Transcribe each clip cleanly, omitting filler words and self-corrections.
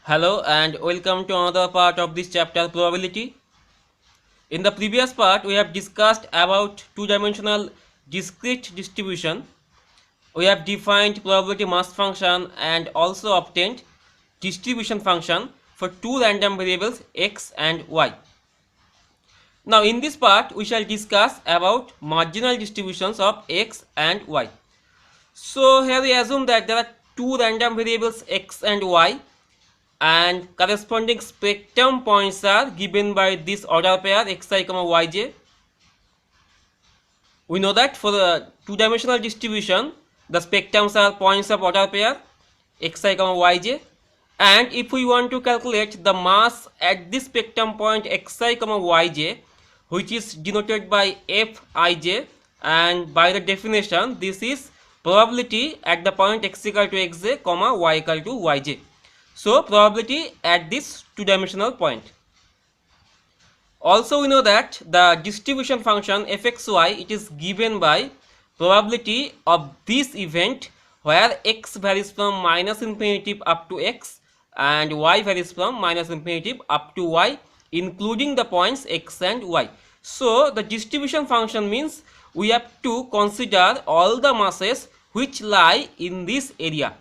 Hello and welcome to another part of this chapter probability. In the previous part we have discussed about two-dimensional discrete distribution. We have defined probability mass function and also obtained distribution function for two random variables x and y. Now in this part we shall discuss about marginal distributions of x and y. So here we assume that there are two random variables x and y and corresponding spectrum points are given by this order pair xi, yj. We know that for the two-dimensional distribution, the spectrums are points of order pair xi, yj. And if we want to calculate the mass at this spectrum point xi, yj, which is denoted by fij, and by the definition, this is probability at the point x equal to xj, y equal to yj. So probability at this two-dimensional point. Also we know that the distribution function fxy, it is given by probability of this event where x varies from minus infinity up to x and y varies from minus infinity up to y, including the points x and y. So the distribution function means we have to consider all the masses which lie in this area.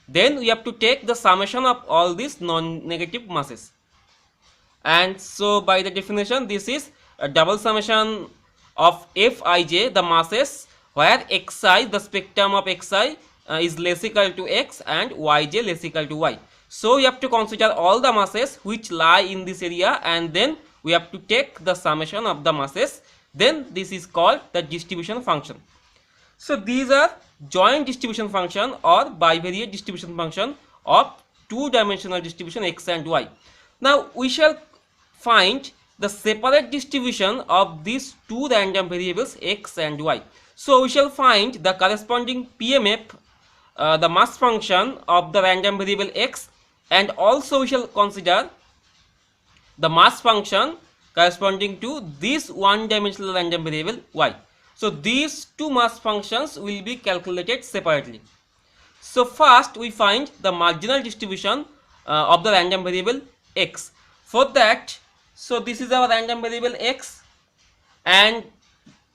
Then we have to take the summation of all these non-negative masses. And so by the definition, this is a double summation of fij, the masses, where xi, the spectrum of xi is less equal to x and yj less equal to y. So we have to consider all the masses which lie in this area and then we have to take the summation of the masses. Then this is called the distribution function. So these are joint distribution function or bivariate distribution function of two-dimensional distribution x and y. Now we shall find the separate distribution of these two random variables x and y. So we shall find the corresponding PMF, the mass function of the random variable x, and also we shall consider the mass function corresponding to this one-dimensional random variable y. So these two mass functions will be calculated separately. So first we find the marginal distribution of the random variable x. For that, so this is our random variable x and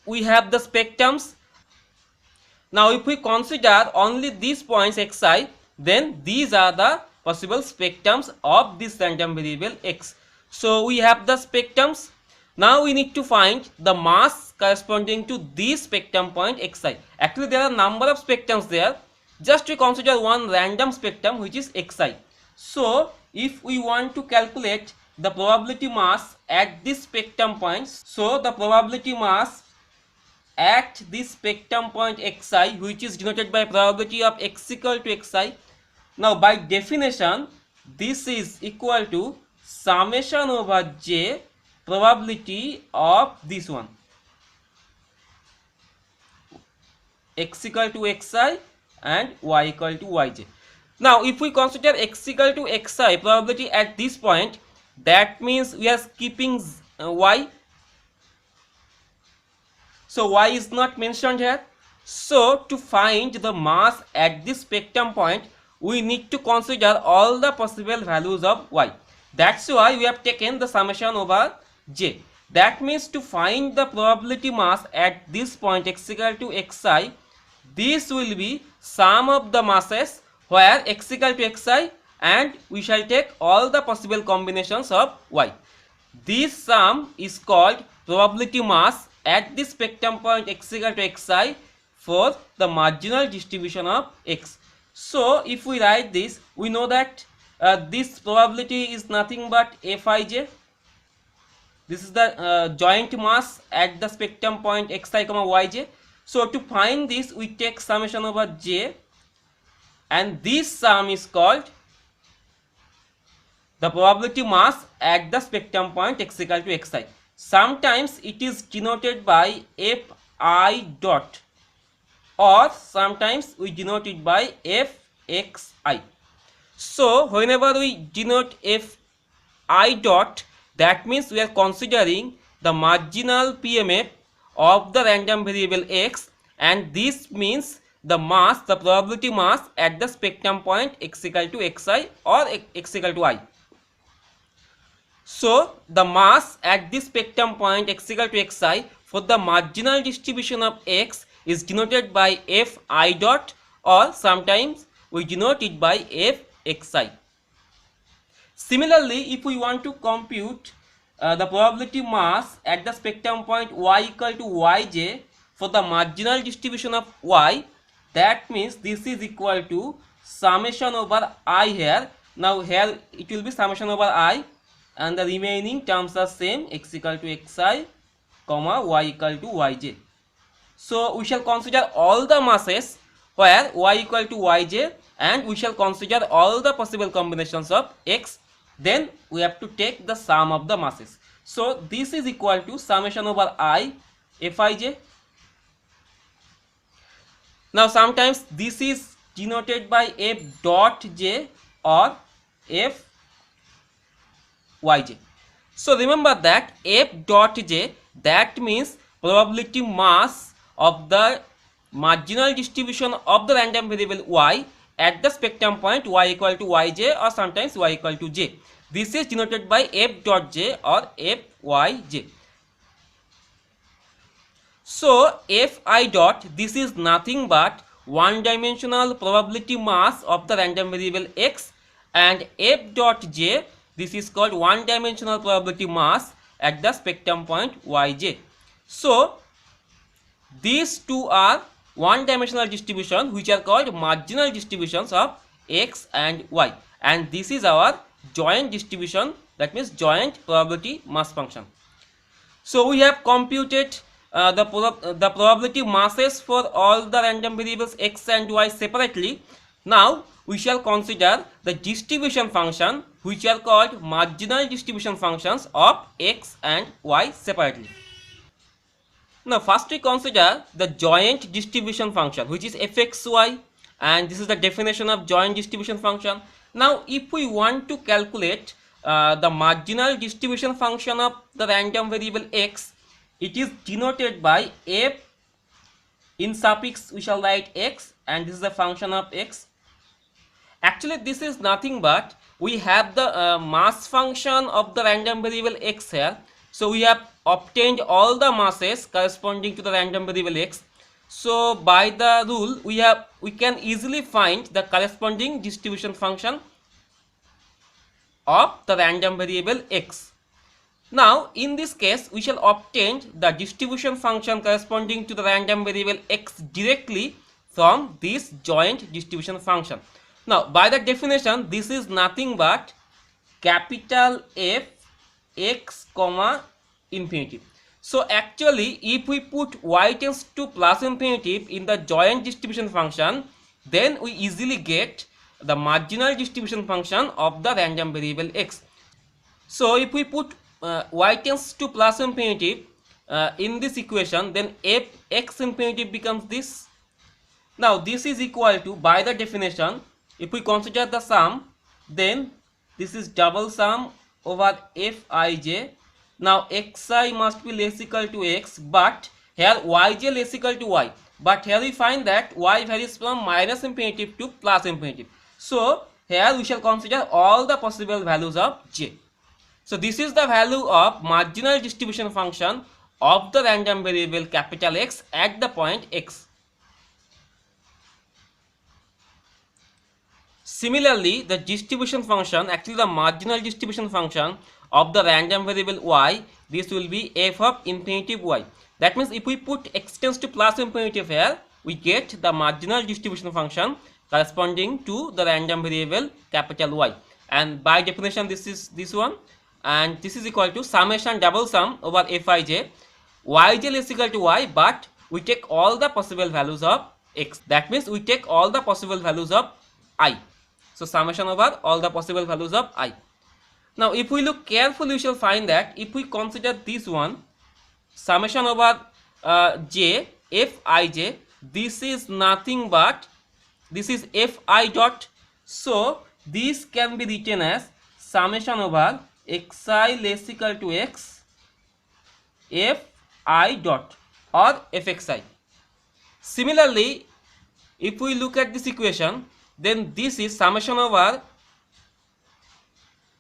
we have the spectrums. Now if we consider only these points xi, then these are the possible spectrums of this random variable x. So we have the spectrums. Now we need to find the mass corresponding to this spectrum point xi. Actually there are number of spectrums there. Just to consider one random spectrum which is xi. So if we want to calculate the probability mass at this spectrum point, so the probability mass at this spectrum point xi, which is denoted by probability of x equal to xi. Now by definition, this is equal to summation over j probability of this one x equal to xi and y equal to yj. Now if we consider x equal to xi probability at this point, that means we are skipping y. So y is not mentioned here. So to find the mass at this spectrum point, we need to consider all the possible values of y. That's why we have taken the summation over j. That means to find the probability mass at this point x equal to xi, this will be sum of the masses where x equal to xi and we shall take all the possible combinations of y. This sum is called probability mass at this spectrum point x equal to xi for the marginal distribution of x. So if we write this, we know that this probability is nothing but fij. This is the joint mass at the spectrum point xi, yj. So to find this, we take summation over j and this sum is called the probability mass at the spectrum point x equal to xi. Sometimes it is denoted by fi dot or sometimes we denote it by fxi. So whenever we denote fi dot, that means we are considering the marginal PMF of the random variable x, and this means the mass, the probability mass at the spectrum point x equal to xi or x equal to I. So the mass at this spectrum point x equal to xi for the marginal distribution of x is denoted by f I dot, or sometimes we denote it by f xi. Similarly, if we want to compute the probability mass at the spectrum point y equal to yj for the marginal distribution of y, that means this is equal to summation over I here. Now here it will be summation over I, and the remaining terms are same, x equal to xi comma y equal to yj. So we shall consider all the masses where y equal to yj, and we shall consider all the possible combinations of x. Then we have to take the sum of the masses. So this is equal to summation over I fij. Now sometimes this is denoted by f dot j or f yj. So remember that f dot j, that means probability mass of the marginal distribution of the random variable y at the spectrum point y equal to yj or sometimes y equal to j. This is denoted by f dot j or fyj. So fi dot, this is nothing but one dimensional probability mass of the random variable x, and f dot j, this is called one dimensional probability mass at the spectrum point yj. So these two are one dimensional distribution which are called marginal distributions of x and y, and this is our joint distribution, that means joint probability mass function. So we have computed the probability masses for all the random variables x and y separately. Now we shall consider the distribution function which are called marginal distribution functions of x and y separately. Now first we consider the joint distribution function which is fxy, and this is the definition of joint distribution function. Now if we want to calculate the marginal distribution function of the random variable x, it is denoted by f, in suffix we shall write x, and this is the function of x. Actually this is nothing but we have the mass function of the random variable x here. So we have obtained all the masses corresponding to the random variable x. So by the rule we can easily find the corresponding distribution function of the random variable x. Now in this case we shall obtain the distribution function corresponding to the random variable x directly from this joint distribution function. Now by the definition, this is nothing but capital F x comma infinity. So actually if we put y tends to plus infinity in the joint distribution function, then we easily get the marginal distribution function of the random variable x. So if we put y tends to plus infinity in this equation, then f x infinity becomes this. Now this is equal to, by the definition, if we consider the sum, then this is double sum over fij. Now xi must be less equal to x, but here yj less equal to y. But here we find that y varies from minus infinity to plus infinity. So here we shall consider all the possible values of j. So this is the value of marginal distribution function of the random variable capital X at the point x. Similarly, the distribution function, actually the marginal distribution function of the random variable y, this will be f of infinitive y. That means if we put x tends to plus infinitive here, we get the marginal distribution function corresponding to the random variable capital Y. And by definition this is this one, and this is equal to summation double sum over fij. Yj is equal to y, but we take all the possible values of x. That means we take all the possible values of I. So summation over all the possible values of I. Now if we look carefully, we shall find that if we consider this one, summation over j fij, this is nothing but this is fi dot. So this can be written as summation over xi less equal to x fi dot or fxi. Similarly, if we look at this equation, then this is summation over,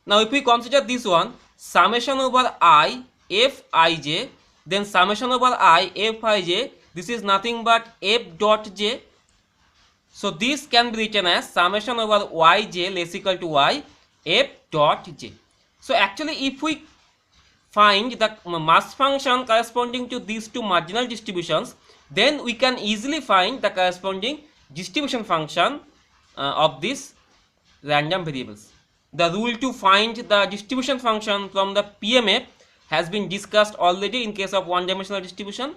now if we consider this one, summation over I f ij, then summation over I f ij, this is nothing but f dot j. So this can be written as summation over yj less equal to y f dot j. So actually if we find the mass function corresponding to these two marginal distributions, then we can easily find the corresponding distribution function of these random variables. The rule to find the distribution function from the PMF has been discussed already in case of one-dimensional distribution.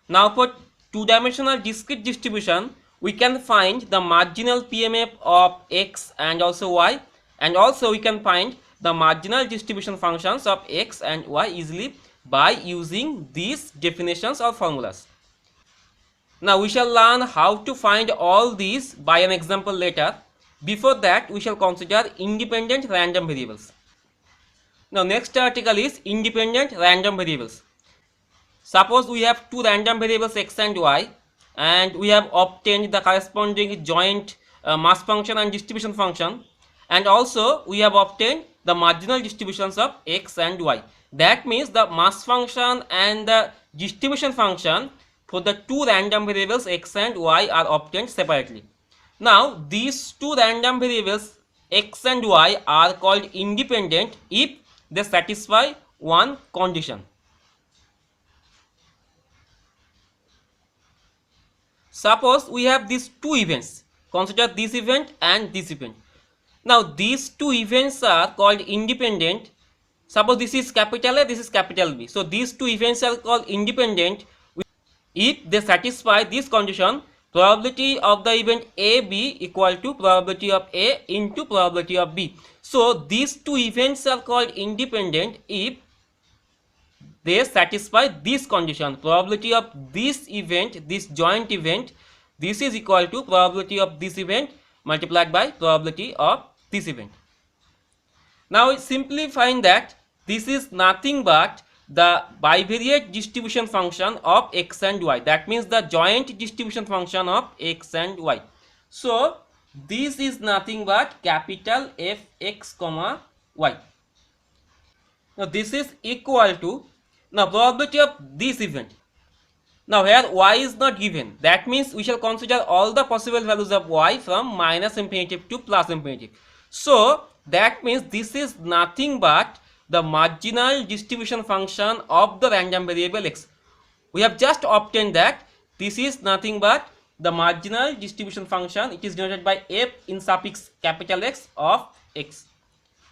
Now for two-dimensional discrete distribution, we can find the marginal PMF of x and also y, and also we can find the marginal distribution functions of x and y easily by using these definitions or formulas. Now we shall learn how to find all these by an example later. Before that, we shall consider independent random variables. Now next article is independent random variables. Suppose we have two random variables x and y, and we have obtained the corresponding joint mass function and distribution function, and also we have obtained the marginal distributions of x and y. That means the mass function and the distribution function for the two random variables x and y are obtained separately. Now these two random variables x and y are called independent if they satisfy one condition. Suppose we have these two events. Consider this event and this event. Now these two events are called independent. Suppose this is capital A, this is capital B. So these two events are called independent if they satisfy this condition: probability of the event AB equal to probability of A into probability of B. So these two events are called independent if they satisfy this condition: probability of this event, this joint event, this is equal to probability of this event multiplied by probability of this event. Now we simply find that this is nothing but the bivariate distribution function of x and y. That means the joint distribution function of x and y. So this is nothing but capital Fx comma y. Now this is equal to, now probability of this event. Now here y is not given. That means we shall consider all the possible values of y from minus infinitive to plus infinitive. So that means this is nothing but the marginal distribution function of the random variable x. We have just obtained that this is nothing but the marginal distribution function. It is denoted by f in suffix capital X of x.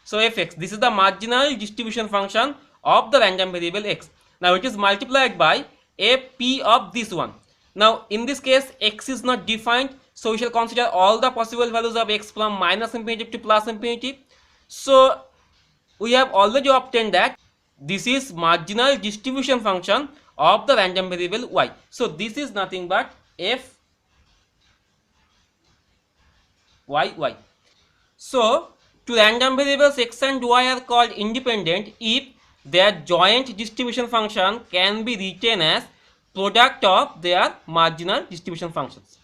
So fx, this is the marginal distribution function of the random variable x. Now it is multiplied by fp of this one. Now in this case x is not defined, so we shall consider all the possible values of x from minus infinitive to plus infinitive. So we have already obtained that this is marginal distribution function of the random variable y. So this is nothing but f y. So two random variables x and y are called independent if their joint distribution function can be written as product of their marginal distribution functions.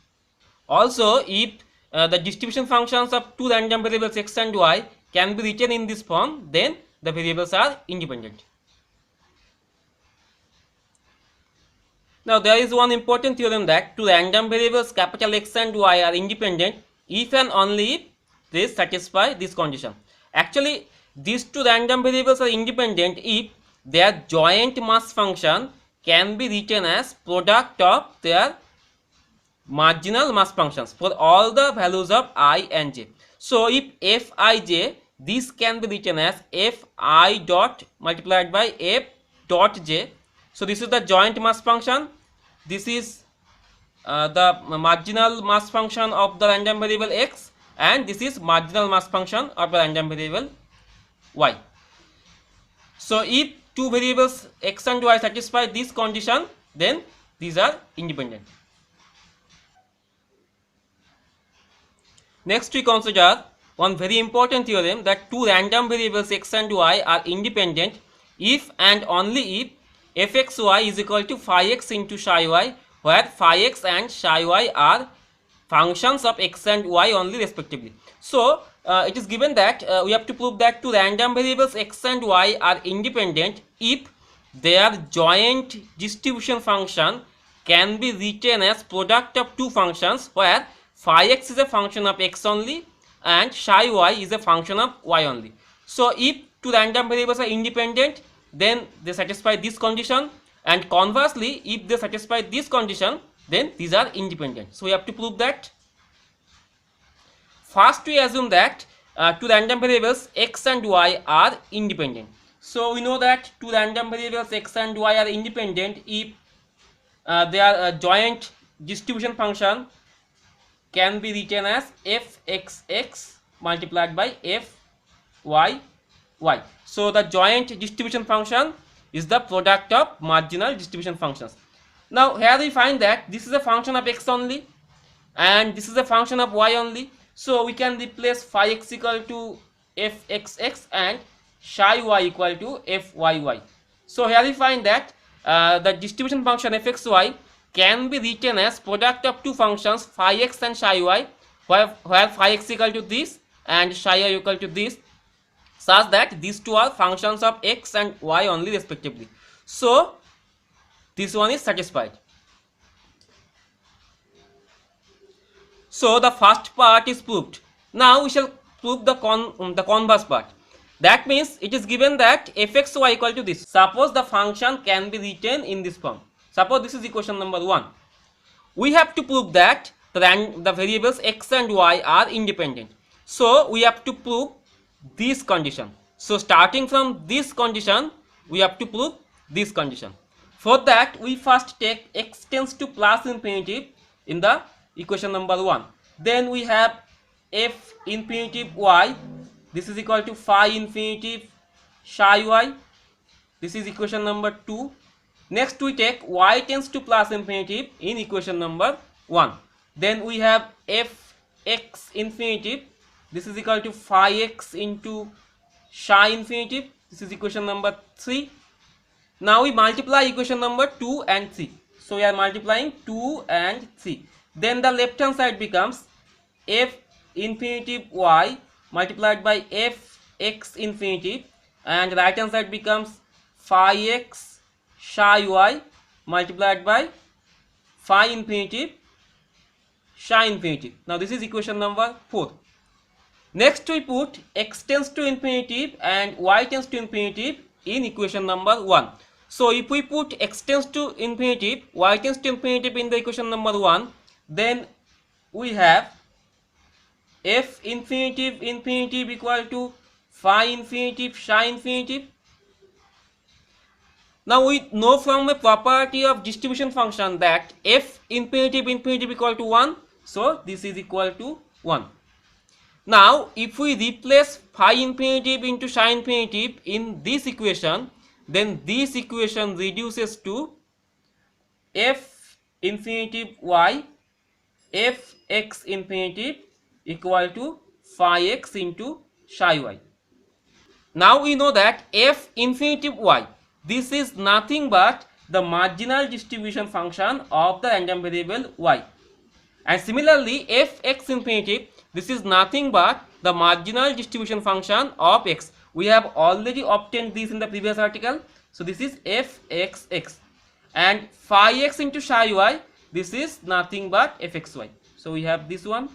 Also, if the distribution functions of two random variables x and y can be written in this form, then the variables are independent. Now there is one important theorem that two random variables capital X and Y are independent if and only if they satisfy this condition. Actually these two random variables are independent if their joint mass function can be written as product of their marginal mass functions for all the values of I and j. So if Fij, this can be written as Fi dot multiplied by F dot j. So this is the joint mass function. This is the marginal mass function of the random variable x, and this is marginal mass function of the random variable y. So if two variables x and y satisfy this condition, then these are independent. Next we consider one very important theorem that two random variables x and y are independent if and only if fxy is equal to phi x into psi y, where phi x and psi y are functions of x and y only respectively. So it is given that we have to prove that two random variables x and y are independent if their joint distribution function can be written as product of two functions where phi x is a function of x only and psi y is a function of y only. So if two random variables are independent, then they satisfy this condition, and conversely if they satisfy this condition, then these are independent. So we have to prove that. First we assume that two random variables x and y are independent. So we know that two random variables x and y are independent if their joint distribution function can be written as fxx multiplied by fyy. So the joint distribution function is the product of marginal distribution functions. Now here we find that this is a function of x only and this is a function of y only. So we can replace phi x equal to fxx and psi y equal to fyy. So here we find that the distribution function fxy can be written as product of two functions phi x and psi y, where phi x equal to this and psi y equal to this, such that these two are functions of x and y only respectively. So this one is satisfied. So the first part is proved. Now we shall prove the converse part. That means it is given that fxy equal to this. Suppose the function can be written in this form. Suppose this is equation number 1. We have to prove that the variables x and y are independent. So we have to prove this condition. So starting from this condition, we have to prove this condition. For that, we first take x tends to plus infinitive in the equation number 1. Then we have f infinitive y. This is equal to phi infinitive psi y. This is equation number 2. Next we take y tends to plus infinitive in equation number 1. Then we have f x infinitive. This is equal to phi x into psi infinitive. This is equation number 3. Now we multiply equation number 2 and 3. So we are multiplying 2 and 3. Then the left hand side becomes f infinitive y multiplied by f x infinitive, and right hand side becomes phi x psi y multiplied by phi infinitive psi infinitive. Now this is equation number 4. Next we put x tends to infinitive and y tends to infinitive in equation number 1. So if we put x tends to infinitive, y tends to infinitive in the equation number 1, then we have f infinitive infinitive equal to phi infinitive psi infinitive. Now we know from a property of distribution function that f infinitive infinitive equal to 1. So this is equal to 1. Now if we replace phi infinitive into psi infinitive in this equation, then this equation reduces to f infinitive y f x infinitive equal to phi x into psi y. Now we know that f infinitive y, this is nothing but the marginal distribution function of the random variable y, and similarly f x infinitive, this is nothing but the marginal distribution function of x. We have already obtained this in the previous article. So this is fxx, and phi x into psi y, this is nothing but fxy. So we have this one.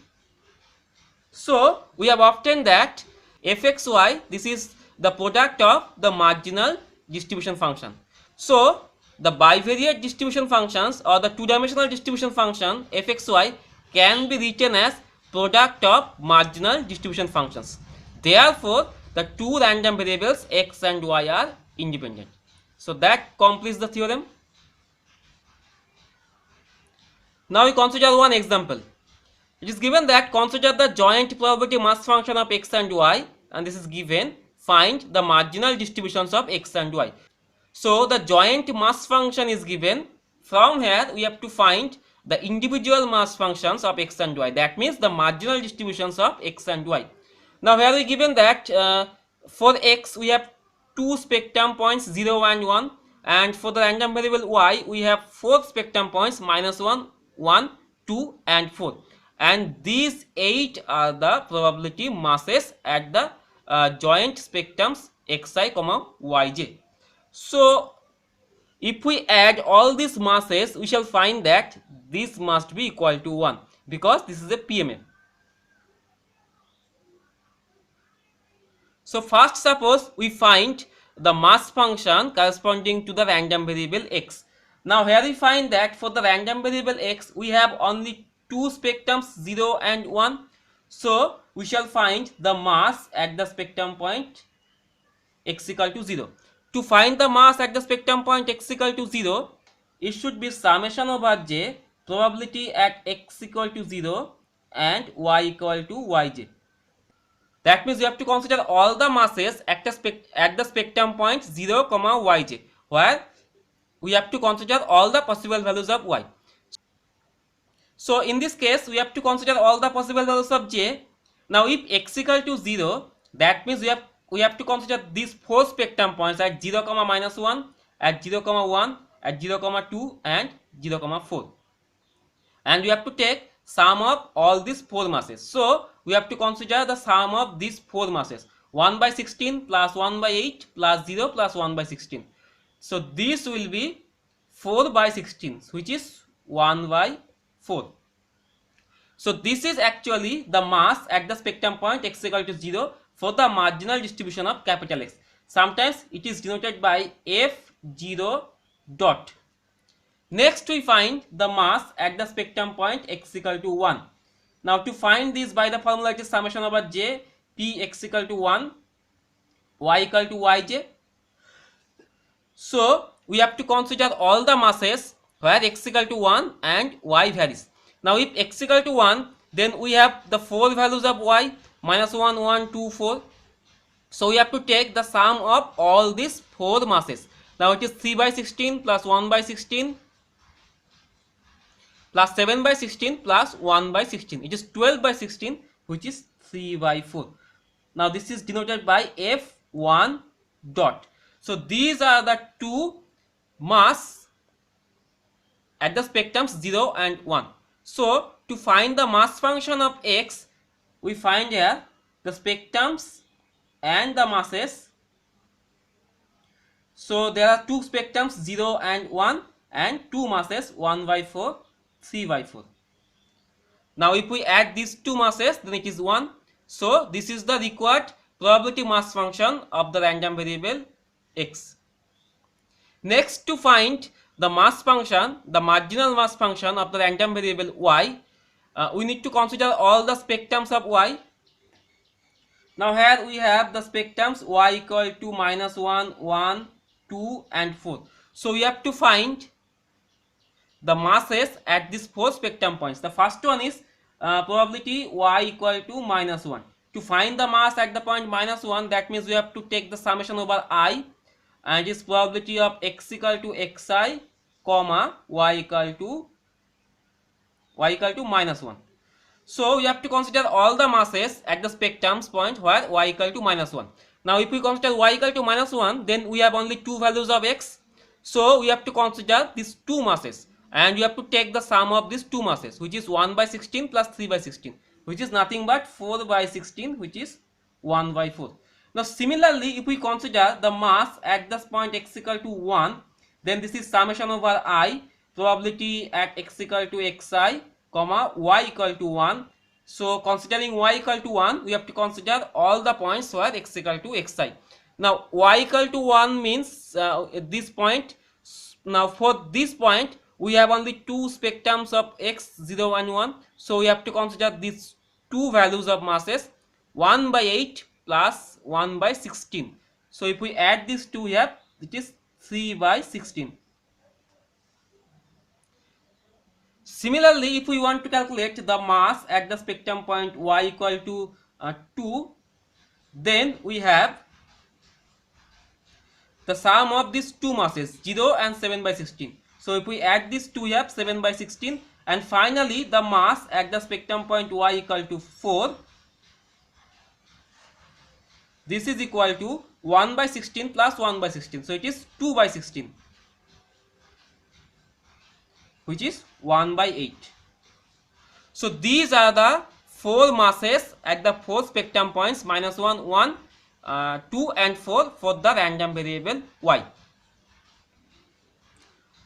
So we have obtained that fxy, this is the product of the marginal distribution function. So the bivariate distribution functions or the two-dimensional distribution function fxy can be written as product of marginal distribution functions. Therefore the two random variables x and y are independent. So that completes the theorem. Now we consider one example. It is given that consider the joint probability mass function of x and y, and this is given. Find the marginal distributions of x and y. So the joint mass function is given. From here we have to find the individual mass functions of x and y. That means the marginal distributions of x and y. Now here we given that for x we have two spectrum points 0 and 1, and for the random variable y we have 4 spectrum points -1, 1, 2 and 4. and these 8 are the probability masses at the joint spectrums xi comma yj. So if we add all these masses, we shall find that this must be equal to 1 because this is a PMM. So first suppose we find the mass function corresponding to the random variable x. Now here we find that for the random variable x we have only two spectrums 0 and 1. So we shall find the mass at the spectrum point x equal to 0. To find the mass at the spectrum point x equal to 0, it should be summation over j probability at x equal to 0 and y equal to yj. That means you have to consider all the masses at the spectrum point 0, yj, where we have to consider all the possible values of y. So in this case, we have to consider all the possible values of j. Now if x equal to 0, that means we have to consider these four spectrum points at 0, -1, at 0, 1, at 0, 2, and 0, 4. And we have to take sum of all these four masses. So we have to consider the sum of these four masses, 1 by 16 plus 1 by 8 plus 0 plus 1 by 16. So this will be 4 by 16, which is 1 by 4. So this is actually the mass at the spectrum point x equal to 0 for the marginal distribution of capital X. Sometimes it is denoted by f0 dot. Next we find the mass at the spectrum point x equal to 1. Now to find this by the formula, it is summation over j p x equal to 1 y equal to yj. So we have to consider all the masses where x equal to 1 and y varies. Now if x equal to 1, then we have the four values of y, -1, 1, 2, 4. So we have to take the sum of all these four masses. Now it is 3 by 16 plus 1 by 16 plus 7 by 16 plus 1 by 16. It is 12 by 16, which is 3 by 4. Now this is denoted by f1 dot. So these are the two mass at the spectrums 0 and 1. So to find the mass function of x, we find here the spectrums and the masses. So there are two spectrums 0 and 1 and two masses 1 by 4, 3 by 4. Now if we add these two masses, then it is 1. So this is the required probability mass function of the random variable x. Next, to find the mass function, the marginal mass function of the random variable y, we need to consider all the spectrums of y. Now here we have the spectrums y equal to -1, 1, 2 and 4. So we have to find the masses at these four spectrum points. The first one is probability y equal to -1. To find the mass at the point -1, that means we have to take the summation over I, and its probability of x equal to xi, comma y equal to -1. So we have to consider all the masses at the spectrums point where y equal to -1. Now if we consider y equal to -1, then we have only two values of x. So we have to consider these two masses, and we have to take the sum of these two masses, which is 1 by 16 plus 3 by 16, which is nothing but 4 by 16, which is 1 by 4. Now similarly, if we consider the mass at this point x equal to 1, then this is summation over I, probability at x equal to xi, comma y equal to 1. So considering y equal to 1, we have to consider all the points where x equal to xi. Now y equal to 1 means this point. Now for this point, we have only two spectrums of x, 0 and 1. So we have to consider these two values of masses, 1 by 8 plus 1 by 16. So if we add these two here, it is 3 by 16. Similarly, if we want to calculate the mass at the spectrum point y equal to 2, then we have the sum of these two masses, 0 and 7 by 16. So if we add these two, we have 7 by 16, and finally the mass at the spectrum point y equal to 4. This is equal to 1 by 16 plus 1 by 16. So it is 2 by 16, which is 1 by 8. So these are the four masses at the four spectrum points -1, 1, 2 and 4 for the random variable y.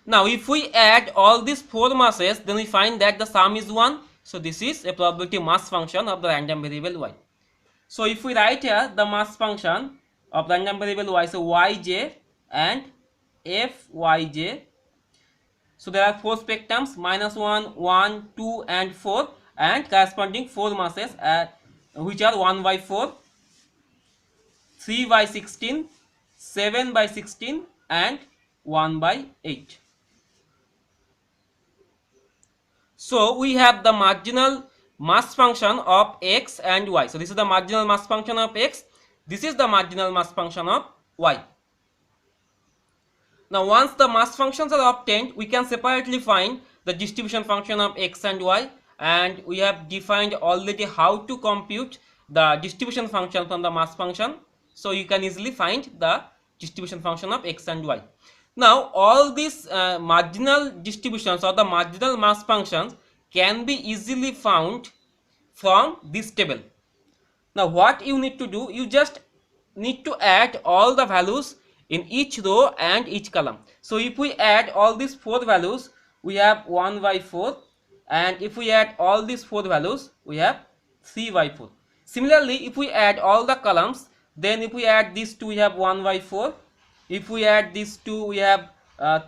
Now if we add all these four masses, then we find that the sum is 1. So this is a probability mass function of the random variable y. So if we write here the mass function of random variable y, so yj and fyj. So there are four spectrums -1, 1, 2 and 4, and corresponding four masses which are 1 by 4, 3 by 16, 7 by 16 and 1 by 8. So we have the marginal mass function of x and y. So this is the marginal mass function of x. This is the marginal mass function of y. Now once the mass functions are obtained, we can separately find the distribution function of x and y, and we have defined already how to compute the distribution function from the mass function. So you can easily find the distribution function of x and y. Now all these marginal distributions or the marginal mass functions can be easily found from this table. Now what you need to do, you just need to add all the values in each row and each column. So if we add all these four values, we have 1 by 4, and if we add all these four values, we have 3 by 4. Similarly, if we add all the columns, then if we add these two, we have 1 by 4. If we add these two, we have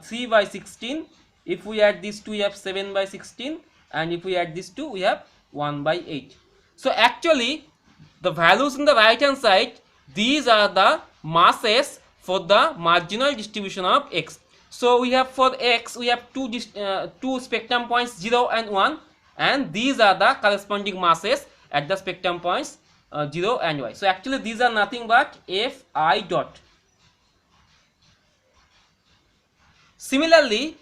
3 by 16. If we add these two, we have 7 by 16, and if we add these two, we have 1 by 8. So actually the values in the right hand side, these are the masses for the marginal distribution of x. So we have for x, we have two spectrum points 0 and 1, and these are the corresponding masses at the spectrum points 0 and y. So actually these are nothing but fi dot. Similarly,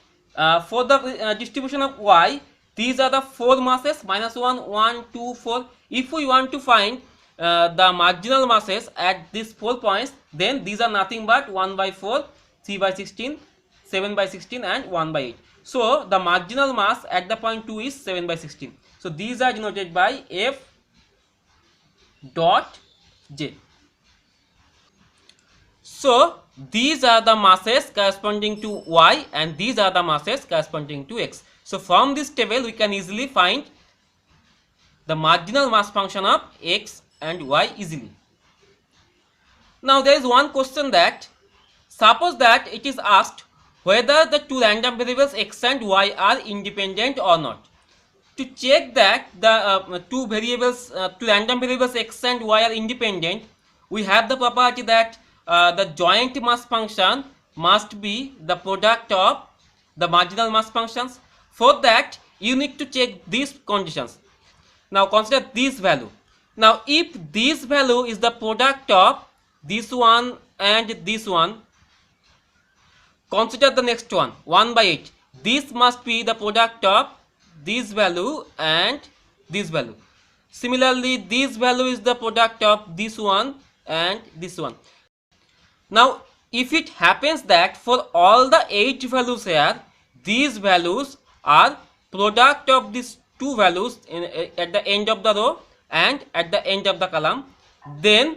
for the distribution of y, these are the four masses -1, 1, 2, 4. If we want to find the marginal masses at these 4 points, then these are nothing but 1 by 4, 3 by 16, 7 by 16 and 1 by 8. So the marginal mass at the point 2 is 7 by 16. So these are denoted by f dot j. So these are the masses corresponding to y, and these are the masses corresponding to x. So from this table we can easily find the marginal mass function of x and y easily. Now there is one question that, suppose that it is asked whether the two random variables x and y are independent or not. To check that the two random variables x and y are independent, we have the property that the joint mass function must be the product of the marginal mass functions. For that you need to check these conditions. Now consider this value. Now if this value is the product of this one and this one, consider the next one, 1 by 8. This must be the product of this value and this value. Similarly, this value is the product of this one and this one. Now if it happens that for all the 8 values here, these values are product of these two values at the end of the row and at the end of the column, then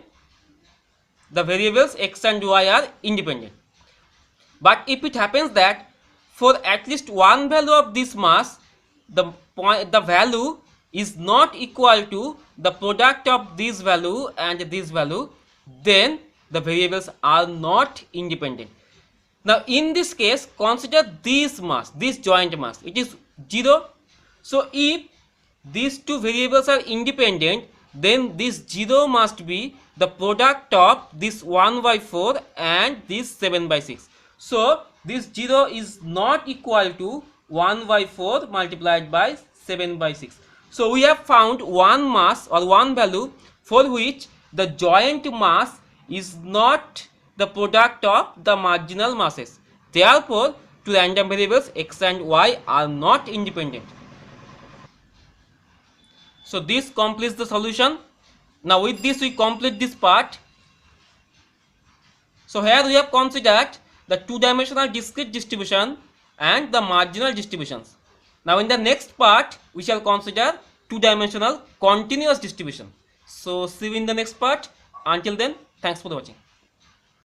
the variables x and y are independent. But if it happens that for at least one value of this mass, the value is not equal to the product of this value and this value, then the variables are not independent. Now in this case, consider this mass, this joint mass, it is 0. So if these two variables are independent, then this 0 must be the product of this 1 by 4 and this 7 by 6. So this 0 is not equal to 1 by 4 multiplied by 7 by 6. So we have found one mass or one value for which the joint mass is not the product of the marginal masses. Therefore, two random variables x and y are not independent. So this completes the solution. Now with this we complete this part. So here we have considered the two-dimensional discrete distribution and the marginal distributions. Now in the next part we shall consider two-dimensional continuous distribution. So see you in the next part. Until then, thanks for watching.